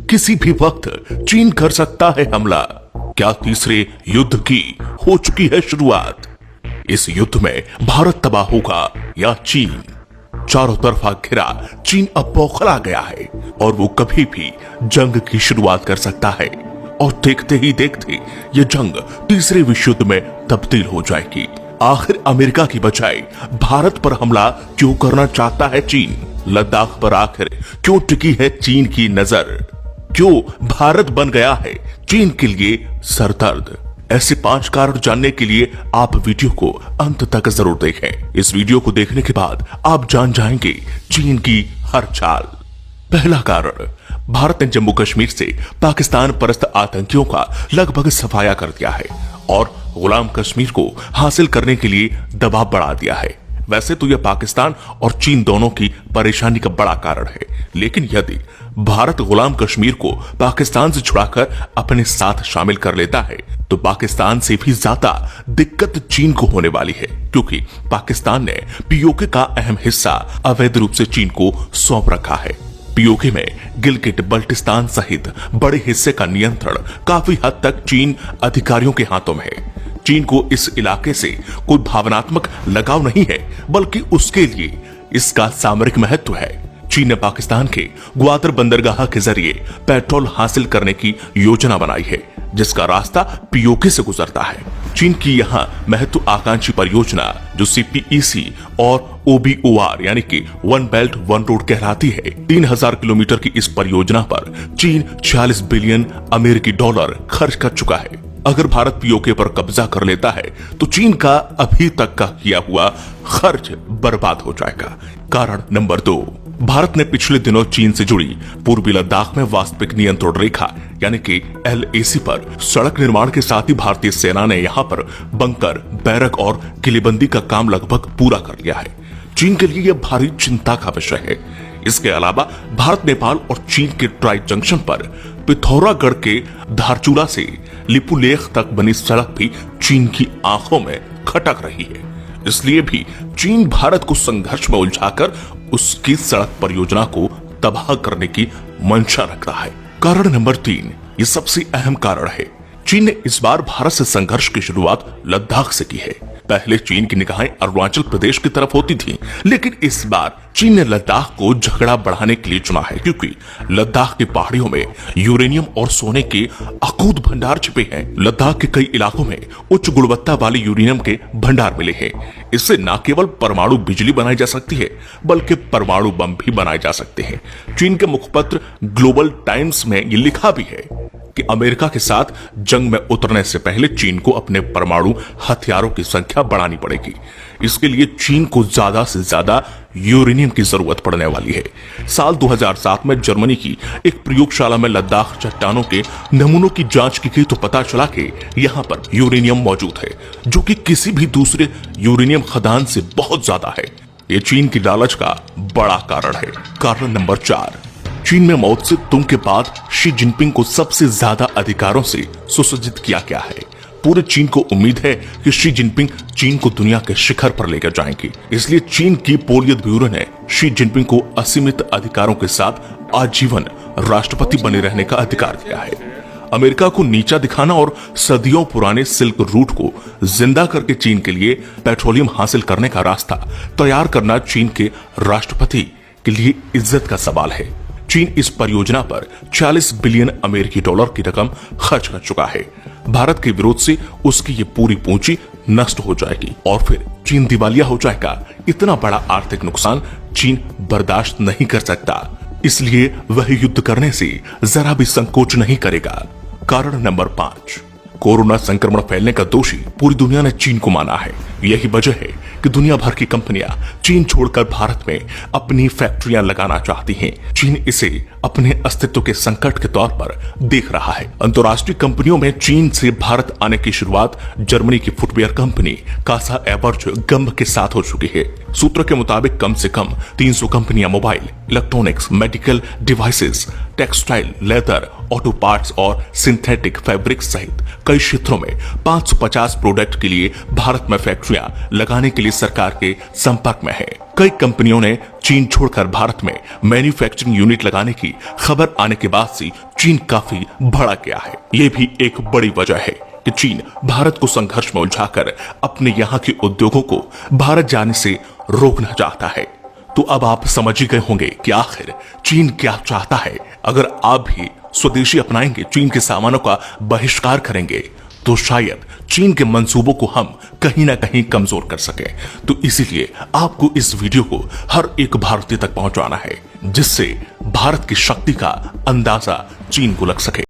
किसी भी वक्त चीन कर सकता है हमला। क्या तीसरे युद्ध की हो चुकी है शुरुआत? इस युद्ध में भारत तबाह होगा या चीन? चारों तरफा घिरा चीन अब बौखला गया है और वो कभी भी जंग की शुरुआत कर सकता है और देखते ही देखते ये जंग तीसरे विश्व युद्ध में तब्दील हो जाएगी। आखिर अमेरिका की बजाय भारत पर हमला क्यों करना चाहता है चीन? लद्दाख पर आखिर क्यों टिकी है चीन की नजर? क्यों भारत बन गया है चीन के लिए सरदर्द? ऐसे 5 कारण जानने के लिए आप वीडियो को अंत तक जरूर देखें। इस वीडियो को देखने के बाद आप जान जाएंगे चीन की हर चाल। पहला कारण, भारत ने जम्मू कश्मीर से पाकिस्तान परस्त आतंकियों का लगभग सफाया कर दिया है और गुलाम कश्मीर को हासिल करने के लिए दबाव बढ़ा दिया है। वैसे तो यह पाकिस्तान और चीन दोनों की परेशानी का बड़ा कारण है, लेकिन यदि भारत गुलाम कश्मीर को पाकिस्तान से छुड़ाकर अपने साथ शामिल कर लेता है तो पाकिस्तान से भी ज्यादा दिक्कत चीन को होने वाली है, क्योंकि पाकिस्तान ने पीओके का अहम हिस्सा अवैध रूप से चीन को सौंप रखा है। पीओके में गिलगिट बल्टिस्तान सहित बड़े हिस्से का नियंत्रण काफी हद तक चीन अधिकारियों के हाथों में है। चीन को इस इलाके से कोई भावनात्मक लगाव नहीं है, बल्कि उसके लिए इसका सामरिक महत्व है। चीन ने पाकिस्तान के ग्वादर बंदरगाह के जरिए पेट्रोल हासिल करने की योजना बनाई है, जिसका रास्ता पीओके से गुजरता है। चीन की यहां महत्वाकांक्षी परियोजना जो CPEC और OBOR यानी कि वन बेल्ट वन रोड कहलाती है, 3000 किलोमीटर की इस परियोजना पर चीन 46 बिलियन अमेरिकी डॉलर खर्च कर चुका है। अगर भारत पीओके पर कब्जा कर लेता है तो चीन का अभी तक का किया हुआ खर्च बर्बाद हो जाएगा। कारण नंबर 2, भारत ने पिछले दिनों चीन से जुड़ी पूर्वी लद्दाख में वास्तविक नियंत्रण रेखा यानी कि LAC पर सड़क निर्माण के साथ ही भारतीय सेना ने यहां पर बंकर, बैरक और किलेबंदी का काम लगभग पूरा कर लिया है। चीन के लिए यह भारी चिंता का विषय है। इसके अलावा भारत, नेपाल और चीन के ट्राई जंक्शन पर पिथौरागढ़ के धारचूला से लिपुलेख तक बनी सड़क भी चीन की आंखों में खटक रही है। इसलिए भी चीन भारत को संघर्ष में उलझाकर उसकी सड़क परियोजना को तबाह करने की मंशा रख रहा है। कारण नंबर 3, ये सबसे अहम कारण है। चीन ने इस बार भारत से संघर्ष की शुरुआत लद्दाख से की है। पहले चीन की निगाहें अरुणाचल प्रदेश की तरफ होती थीं, लेकिन इस बार चीन ने लद्दाख को झगड़ा बढ़ाने के लिए चुना है, क्योंकि लद्दाख की पहाड़ियों में यूरेनियम और सोने के अकूत भंडार छिपे हैं। लद्दाख के कई इलाकों में उच्च गुणवत्ता वाले यूरेनियम के भंडार मिले हैं। इससे न केवल परमाणु बिजली बनाई जा सकती है, बल्कि परमाणु बम भी बनाए जा सकते हैं। चीन के मुखपत्र ग्लोबल टाइम्स में ये लिखा भी है कि अमेरिका के साथ जंग में उतरने से पहले चीन को अपने परमाणु हथियारों की संख्या बढ़ानी पड़ेगी। इसके लिए चीन को ज्यादा से ज्यादा यूरेनियम की जरूरत पड़ने वाली है। साल 2007 में जर्मनी की एक प्रयोगशाला में लद्दाख चट्टानों के नमूनों की जांच की गई तो पता चला कि यहाँ पर यूरेनियम मौजूद है, जो कि किसी भी दूसरे यूरेनियम खदान से बहुत ज्यादा है। ये चीन की लालच का बड़ा कारण है। कारण नंबर 4, चीन में माओ त्से तुंग के बाद शी जिनपिंग को सबसे ज्यादा अधिकारों से सुसज्जित किया गया है। पूरे चीन को उम्मीद है कि शी जिनपिंग चीन को दुनिया के शिखर पर लेकर जाएंगे। इसलिए चीन की पोलियत ब्यूरो ने शी जिनपिंग को असीमित अधिकारों के साथ आजीवन राष्ट्रपति बने रहने का अधिकार दिया है। अमेरिका को नीचा दिखाना और सदियों पुराने सिल्क रूट को जिंदा करके चीन के लिए पेट्रोलियम हासिल करने का रास्ता तैयार करना चीन के राष्ट्रपति के लिए इज्जत का सवाल है। चीन इस परियोजना पर 40 बिलियन अमेरिकी डॉलर की रकम खर्च कर चुका है। भारत के विरोध से उसकी ये पूरी पूंजी नष्ट हो जाएगी और फिर चीन दिवालिया हो जाएगा। इतना बड़ा आर्थिक नुकसान चीन बर्दाश्त नहीं कर सकता, इसलिए वह युद्ध करने से जरा भी संकोच नहीं करेगा। कारण नंबर 5, कोरोना संक्रमण फैलने का दोषी पूरी दुनिया ने चीन को माना है। यही वजह है कि दुनिया भर की कंपनियां चीन छोड़कर भारत में अपनी फैक्ट्रियां लगाना चाहती हैं। चीन इसे अपने अस्तित्व के संकट के तौर पर देख रहा है। अंतर्राष्ट्रीय कंपनियों में चीन से भारत आने की शुरुआत जर्मनी की फुटवेयर कंपनी कासा एबर्ज गंभ के साथ हो चुकी है। सूत्र के मुताबिक कम से कम 300 कंपनियां mobile, electronics, medical devices, textile, leather, auto parts और सिंथेटिक फैब्रिक सहित कई क्षेत्रों में 550 प्रोडक्ट के लिए भारत में फैक्ट्रियां लगाने के लिए सरकार के संपर्क में है। कई कंपनियों ने चीन छोड़कर भारत में मैन्युफैक्चरिंग यूनिट लगाने की खबर आने के बाद से चीन काफी भड़क गया है। ये भी एक बड़ी वजह है कि चीन भारत को संघर्ष में उलझाकर अपने यहाँ के उद्योगों को भारत जाने से रोकना चाहता है। तो अब आप समझ ही गए होंगे कि आखिर चीन क्या चाहता है। अगर आप भी स्वदेशी अपनाएंगे, चीन के सामानों का बहिष्कार करेंगे, तो शायद चीन के मंसूबों को हम कहीं ना कहीं कमजोर कर सके। तो इसीलिए आपको इस वीडियो को हर एक भारतीय तक पहुंचाना है, जिससे भारत की शक्ति का अंदाजा चीन को लग सके।